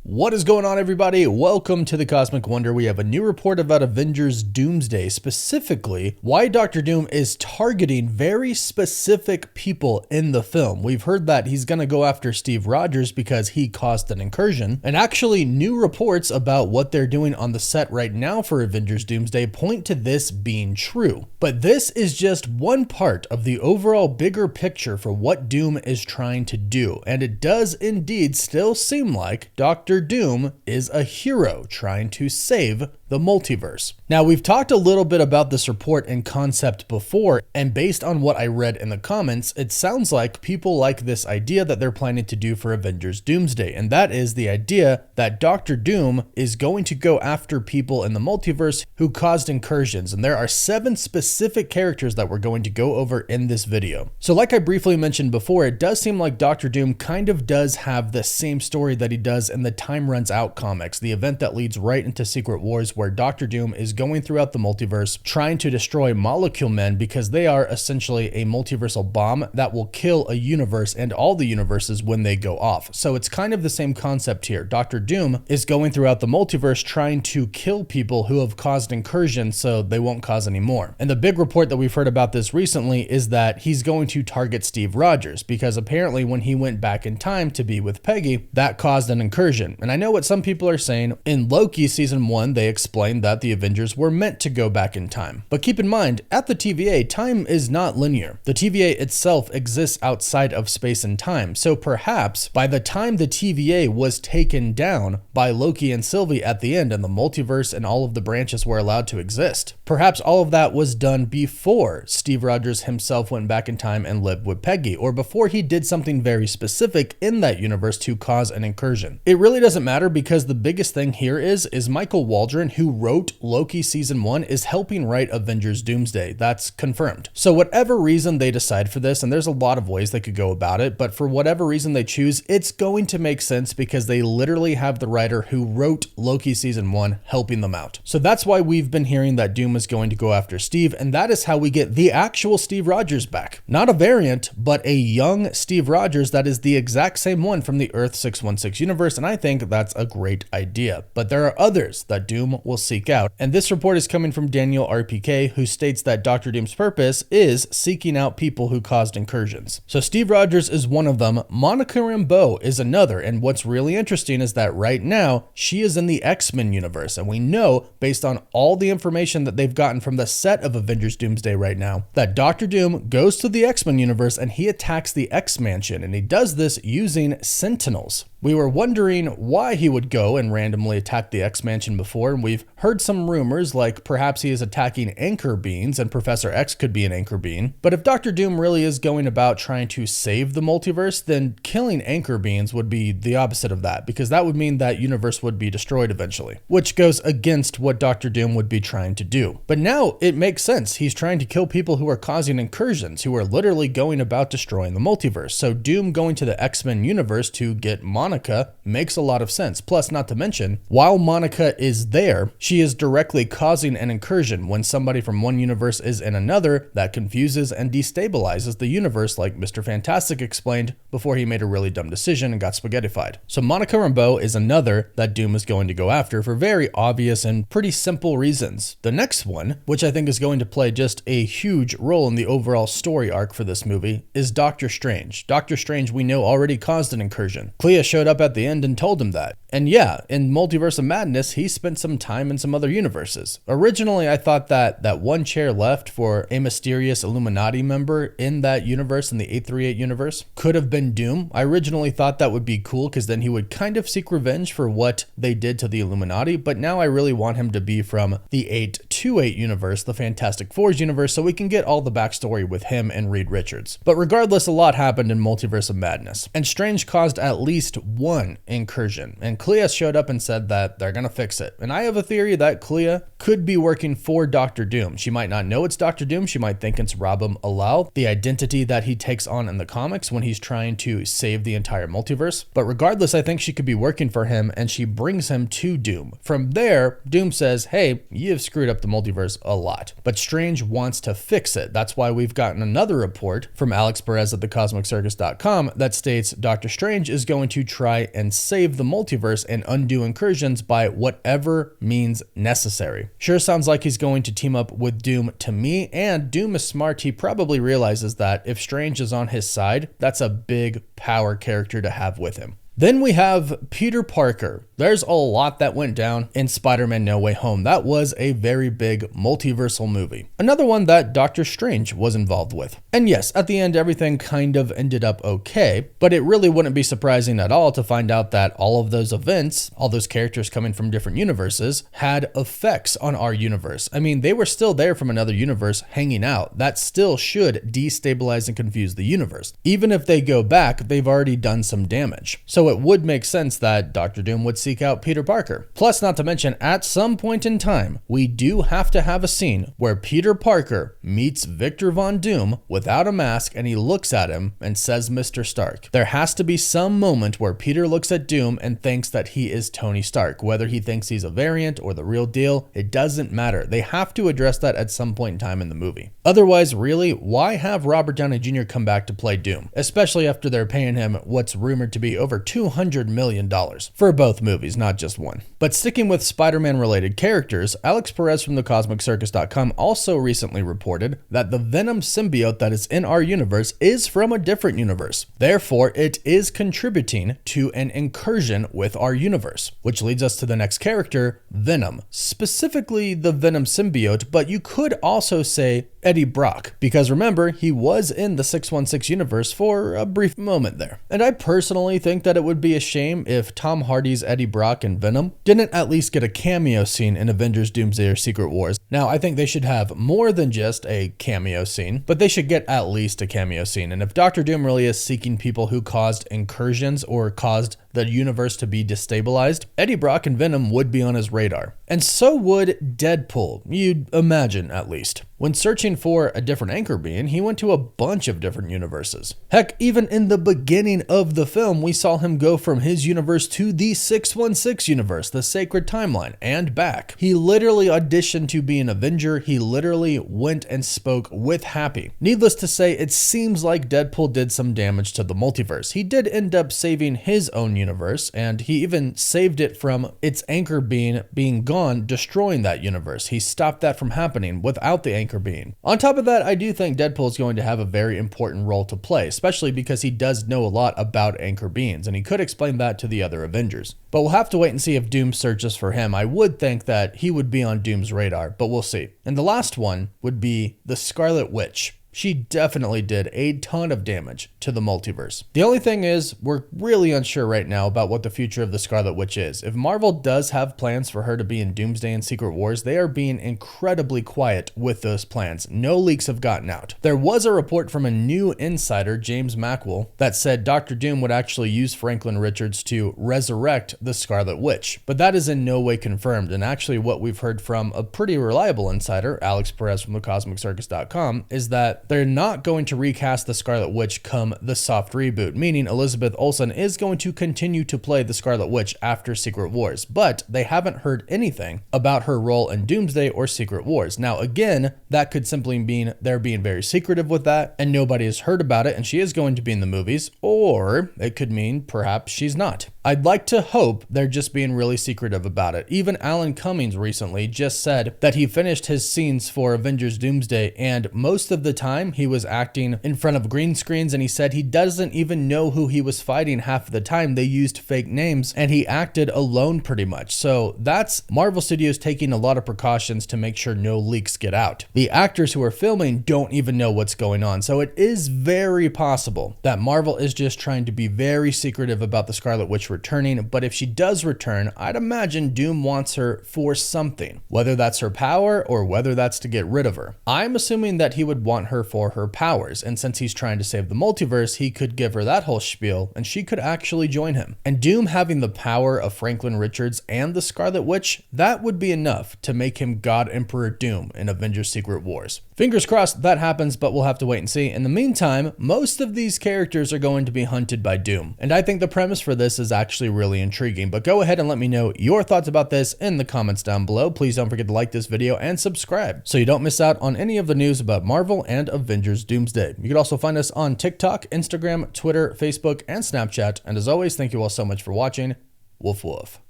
What is going on, everybody? Welcome to the Cosmic Wonder. We have a new report about Avengers Doomsday, specifically why Dr. Doom is targeting very specific people in the film. We've heard that he's going to go after Steve Rogers because he caused an incursion, and actually new reports about what they're doing on the set right now for Avengers Doomsday point to this being true. But this is just one part of the overall bigger picture for what Doom is trying to do, and it does indeed still seem like Dr. Doom is a hero trying to save the multiverse. Now, we've talked a little bit about this report and concept before, and based on what I read in the comments, it sounds like people like this idea that they're planning to do for Avengers Doomsday, and that is the idea that Dr. Doom is going to go after people in the multiverse who caused incursions, and there are 7 specific characters that we're going to go over in this video. So like I briefly mentioned before, it does seem like Dr. Doom kind of does have the same story that he does in the Time Runs Out comics, the event that leads right into Secret Wars, where Dr. Doom is going throughout the multiverse trying to destroy Molecule Men because they are essentially a multiversal bomb that will kill a universe and all the universes when they go off. So it's kind of the same concept here. Dr. Doom is going throughout the multiverse trying to kill people who have caused incursions so they won't cause any more. And the big report that we've heard about this recently is that he's going to target Steve Rogers because apparently when he went back in time to be with Peggy, that caused an incursion. And I know what some people are saying. In Loki season 1, they explained that the Avengers were meant to go back in time. But keep in mind, at the TVA, time is not linear. The TVA itself exists outside of space and time. So perhaps by the time the TVA was taken down by Loki and Sylvie at the end and the multiverse and all of the branches were allowed to exist, perhaps all of that was done before Steve Rogers himself went back in time and lived with Peggy, or before he did something very specific in that universe to cause an incursion. It really doesn't matter because the biggest thing here is Michael Waldron, who wrote Loki season 1, is helping write Avengers Doomsday. That's confirmed. So whatever reason they decide for this, and there's a lot of ways they could go about it, but for whatever reason they choose, it's going to make sense because they literally have the writer who wrote Loki season 1 helping them out. So that's why we've been hearing that Doom is going to go after Steve, and that is how we get the actual Steve Rogers back. Not a variant, but a young Steve Rogers that is the exact same one from the Earth 616 universe, and I think that's a great idea. But there are others that Doom will seek out, and this report is coming from Daniel RPK, who states that Dr. Doom's purpose is seeking out people who caused incursions. So Steve Rogers is one of them. Monica Rambeau is another, and what's really interesting is that right now she is in the X-Men universe, and we know based on all the information that they've gotten from the set of Avengers Doomsday right now that Dr. Doom goes to the X-Men universe and he attacks the X-Mansion, and he does this using Sentinels. We were wondering why he would go and randomly attack the X-Mansion before, and we've heard some rumors like perhaps he is attacking anchor beings and Professor X could be an anchor being. But if Dr. Doom really is going about trying to save the multiverse, then killing anchor beings would be the opposite of that, because that would mean that universe would be destroyed eventually, which goes against what Dr. Doom would be trying to do. But now it makes sense. He's trying to kill people who are causing incursions, who are literally going about destroying the multiverse. So Doom going to the X-Men universe to get Monica makes a lot of sense. Plus, not to mention, while Monica is there, she is directly causing an incursion. When somebody from one universe is in another, that confuses and destabilizes the universe, like Mr. Fantastic explained before he made a really dumb decision and got spaghettified. So Monica Rambeau is another that Doom is going to go after for very obvious and pretty simple reasons. The next one, which I think is going to play just a huge role in the overall story arc for this movie, is Doctor Strange. Doctor Strange, we know, already caused an incursion. Clea showed up at the end and told him that. And yeah, in Multiverse of Madness, he spent some time in some other universes. Originally, I thought that one chair left for a mysterious Illuminati member in that universe, in the 838 universe, could have been Doom. I originally thought that would be cool because then he would kind of seek revenge for what they did to the Illuminati, but now I really want him to be from the 828 universe, the Fantastic Four's universe, so we can get all the backstory with him and Reed Richards. But regardless, a lot happened in Multiverse of Madness, and Strange caused at least one incursion, and Clea showed up and said that they're gonna fix it. And I have a theory that Clea could be working for Dr. Doom. She might not know it's Dr. Doom, she might think it's Rabam Alal, the identity that he takes on in the comics when he's trying to save the entire multiverse. But regardless, I think she could be working for him, and she brings him to Doom. From there, Doom says, hey, you've screwed up the multiverse a lot. But Strange wants to fix it. That's why we've gotten another report from Alex Perez at thecosmiccircus.com that states Doctor Strange is going to try and save the multiverse and undo incursions by whatever means necessary. Sure sounds like he's going to team up with Doom to me, and Doom is smart. He probably realizes that if Strange is on his side, that's a big power character to have with him. Then we have Peter Parker. There's a lot that went down in Spider-Man No Way Home. That was a very big multiversal movie. Another one that Doctor Strange was involved with. And yes, at the end, everything kind of ended up okay, but it really wouldn't be surprising at all to find out that all of those events, all those characters coming from different universes, had effects on our universe. I mean, they were still there from another universe hanging out. That still should destabilize and confuse the universe. Even if they go back, they've already done some damage. So it would make sense that Doctor Doom would seek out Peter Parker. Plus, not to mention, at some point in time, we do have to have a scene where Peter Parker meets Victor Von Doom without a mask, and he looks at him and says, Mr. Stark. There has to be some moment where Peter looks at Doom and thinks that he is Tony Stark. Whether he thinks he's a variant or the real deal, it doesn't matter. They have to address that at some point in time in the movie. Otherwise, really, why have Robert Downey Jr. come back to play Doom? Especially after they're paying him what's rumored to be over $200 million for both movies, not just one. But sticking with Spider-Man related characters, Alex Perez from thecosmiccircus.com also recently reported that the Venom symbiote that is in our universe is from a different universe. Therefore, it is contributing to an incursion with our universe, which leads us to the next character, Venom. Specifically the Venom symbiote, but you could also say Eddie Brock, because remember, he was in the 616 universe for a brief moment there. And I personally think that it would be a shame if Tom Hardy's Eddie Brock and Venom didn't at least get a cameo scene in Avengers Doomsday or Secret Wars. Now, I think they should have more than just a cameo scene, but they should get at least a cameo scene. And if Doctor Doom really is seeking people who caused incursions or caused the universe to be destabilized, Eddie Brock and Venom would be on his radar. And so would Deadpool, you'd imagine at least. When searching for a different anchor being, he went to a bunch of different universes. Heck, even in the beginning of the film, we saw him go from his universe to the 616 universe, the sacred timeline, and back. He literally auditioned to be an Avenger. He literally went and spoke with Happy. Needless to say, it seems like Deadpool did some damage to the multiverse. He did end up saving his own universe, and he even saved it from its anchor being gone, destroying that universe. He stopped that from happening without the anchor being. On top of that, I do think Deadpool is going to have a very important role to play, especially because he does know a lot about anchor beings, and he could explain that to the other Avengers. But we'll have to wait and see if Doom searches for him. I would think that he would be on Doom's radar, but we'll see. And the last one would be the Scarlet Witch. She definitely did a ton of damage to the multiverse. The only thing is, we're really unsure right now about what the future of the Scarlet Witch is. If Marvel does have plans for her to be in Doomsday and Secret Wars, they are being incredibly quiet with those plans. No leaks have gotten out. There was a report from a new insider, James Mackwell, that said Dr. Doom would actually use Franklin Richards to resurrect the Scarlet Witch. But that is in no way confirmed, and actually what we've heard from a pretty reliable insider, Alex Perez from thecosmiccircus.com, is that they're not going to recast the Scarlet Witch come the soft reboot, meaning Elizabeth Olsen is going to continue to play the Scarlet Witch after Secret Wars, but they haven't heard anything about her role in Doomsday or Secret Wars. Now, again, that could simply mean they're being very secretive with that and nobody has heard about it and she is going to be in the movies, or it could mean perhaps she's not. I'd like to hope they're just being really secretive about it. Even Alan Cummings recently just said that he finished his scenes for Avengers Doomsday, and most of the time he was acting in front of green screens, and he said he doesn't even know who he was fighting half of the time. They used fake names and he acted alone pretty much. So that's Marvel Studios taking a lot of precautions to make sure no leaks get out. The actors who are filming don't even know what's going on. So it is very possible that Marvel is just trying to be very secretive about the Scarlet Witch returning, but if she does return, I'd imagine Doom wants her for something, whether that's her power or whether that's to get rid of her. I'm assuming that he would want her for her powers, and since he's trying to save the multiverse, he could give her that whole spiel and she could actually join him. And Doom having the power of Franklin Richards and the Scarlet Witch, that would be enough to make him God Emperor Doom in Avengers Secret Wars. Fingers crossed that happens, but we'll have to wait and see. In the meantime, most of these characters are going to be hunted by Doom, and I think the premise for this is actually actually really intriguing. But go ahead and let me know your thoughts about this in the comments down below. Please don't forget to like this video and subscribe so you don't miss out on any of the news about Marvel and Avengers Doomsday. You can also find us on TikTok, Instagram, Twitter, Facebook, and Snapchat. And as always, thank you all so much for watching. Woof woof.